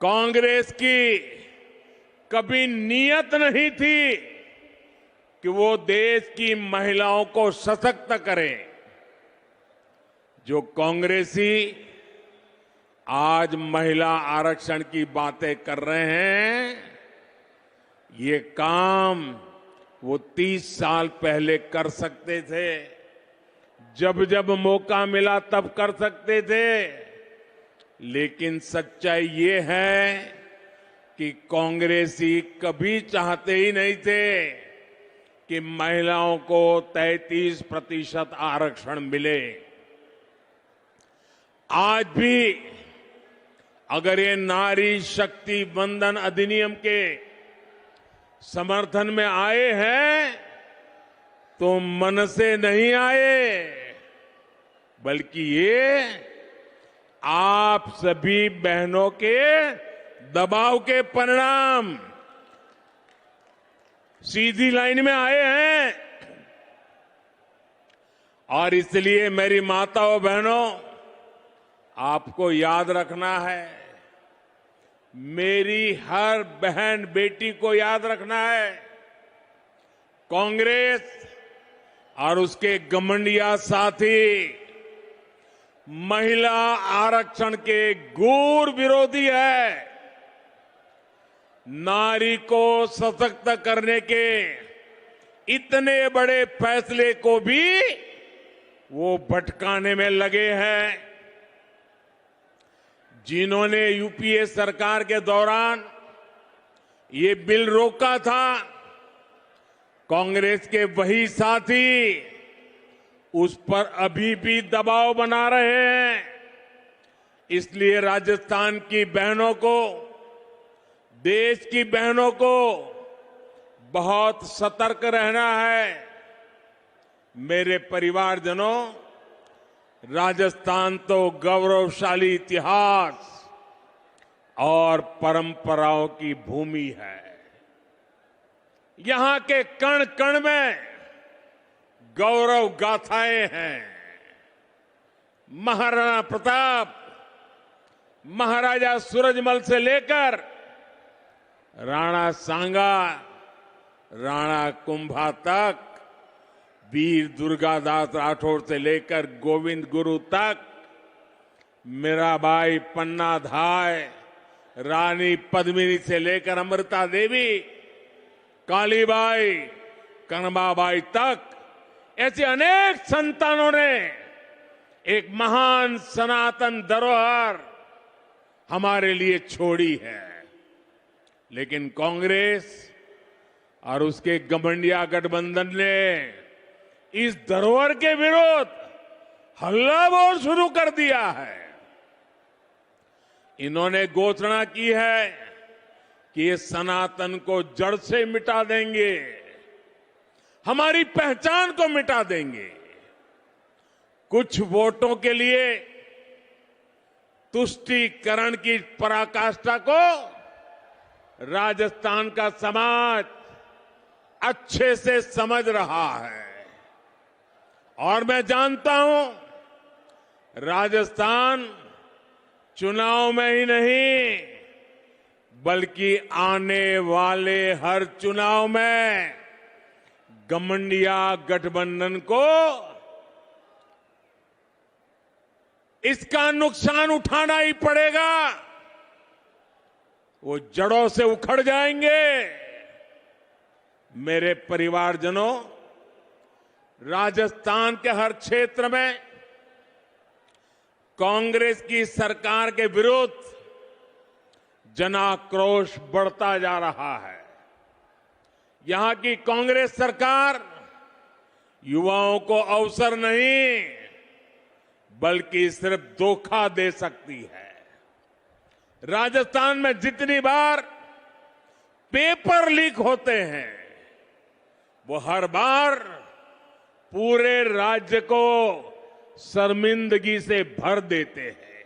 कांग्रेस की कभी नीयत नहीं थी कि वो देश की महिलाओं को सशक्त करे। जो कांग्रेसी आज महिला आरक्षण की बातें कर रहे हैं, ये काम वो 30 साल पहले कर सकते थे। जब जब मौका मिला तब कर सकते थे। लेकिन सच्चाई ये है कि कांग्रेसी कभी चाहते ही नहीं थे कि महिलाओं को 33% आरक्षण मिले। आज भी अगर ये नारी शक्ति वंदन अधिनियम के समर्थन में आए हैं तो मन से नहीं आए, बल्कि ये आप सभी बहनों के दबाव के परिणाम सीधी लाइन में आए हैं। और इसलिए मेरी माताओं बहनों, आपको याद रखना है, मेरी हर बहन बेटी को याद रखना है, कांग्रेस और उसके घमंडिया साथी महिला आरक्षण के घोर विरोधी है। नारी को सशक्त करने के इतने बड़े फैसले को भी वो भटकाने में लगे हैं। जिन्होंने यूपीए सरकार के दौरान ये बिल रोका था, कांग्रेस के वही साथी उस पर अभी भी दबाव बना रहे हैं। इसलिए राजस्थान की बहनों को, देश की बहनों को बहुत सतर्क रहना है। मेरे परिवारजनों, राजस्थान तो गौरवशाली इतिहास और परंपराओं की भूमि है। यहां के कण कण में गौरव गाथाएं हैं। महाराणा प्रताप, महाराजा सूरजमल से लेकर राणा सांगा, राणा कुंभा तक, वीर दुर्गादास राठौर से लेकर गोविंद गुरु तक, मीराबाई, पन्ना धाय, रानी पद्मिनी से लेकर अमृता देवी, कालीबाई, कनबाबाई तक, ऐसे अनेक संतानों ने एक महान सनातन धरोहर हमारे लिए छोड़ी है। लेकिन कांग्रेस और उसके घमंडिया गठबंधन ने इस धरोहर के विरोध हल्ला बोल शुरू कर दिया है। इन्होंने घोषणा की है कि ये सनातन को जड़ से मिटा देंगे, हमारी पहचान को मिटा देंगे। कुछ वोटों के लिए तुष्टीकरण की पराकाष्ठा को राजस्थान का समाज अच्छे से समझ रहा है। और मैं जानता हूं, राजस्थान चुनाव में ही नहीं, बल्कि आने वाले हर चुनाव में घमंडिया गठबंधन को इसका नुकसान उठाना ही पड़ेगा। वो जड़ों से उखड़ जाएंगे। मेरे परिवारजनों, राजस्थान के हर क्षेत्र में कांग्रेस की सरकार के विरुद्ध जनाक्रोश बढ़ता जा रहा है। यहां की कांग्रेस सरकार युवाओं को अवसर नहीं, बल्कि सिर्फ धोखा दे सकती है। राजस्थान में जितनी बार पेपर लीक होते हैं, वो हर बार पूरे राज्य को शर्मिंदगी से भर देते हैं।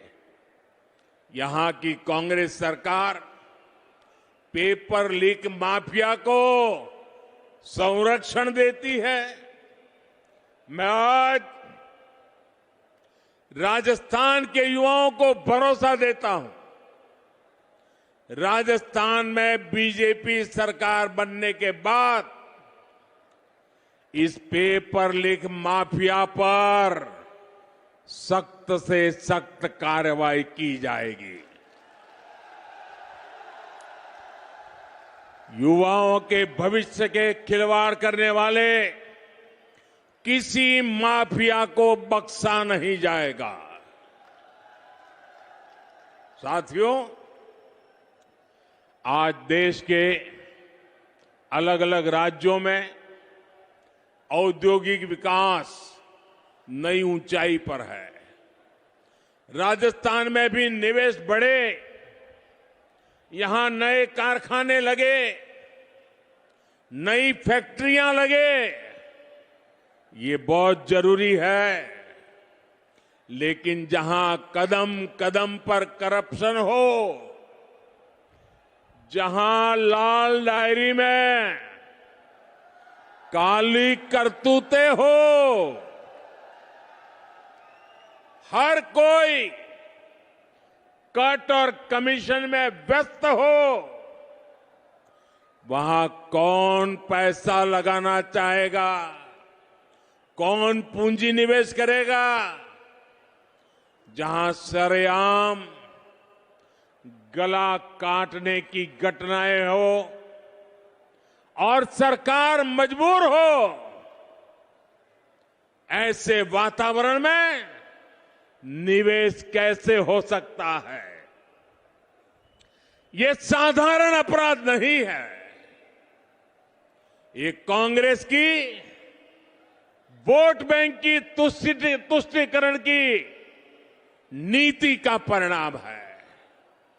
यहां की कांग्रेस सरकार पेपर लीक माफिया को संरक्षण देती है। मैं आज राजस्थान के युवाओं को भरोसा देता हूं राजस्थान में बीजेपी सरकार बनने के बाद इस पेपर लीक माफिया पर सख्त से सख्त कार्रवाई की जाएगी। युवाओं के भविष्य के खिलवाड़ करने वाले किसी माफिया को बख्शा नहीं जाएगा। साथियों, आज देश के अलग अलग राज्यों में औद्योगिक विकास नई ऊंचाई पर है। राजस्थान में भी निवेश बढ़े, यहां नए कारखाने लगे, नई फैक्ट्रियां लगे, ये बहुत जरूरी है। लेकिन जहां कदम कदम पर करप्शन हो, जहां लाल डायरी में काली करतूतें हो, हर कोई कट और कमीशन में व्यस्त हो, वहां कौन पैसा लगाना चाहेगा, कौन पूंजी निवेश करेगा? जहां सरेआम गला काटने की घटनाएं हो और सरकार मजबूर हो, ऐसे वातावरण में निवेश कैसे हो सकता है? ये साधारण अपराध नहीं है। ये कांग्रेस की वोट बैंक की तुष्टीकरण की नीति का परिणाम है।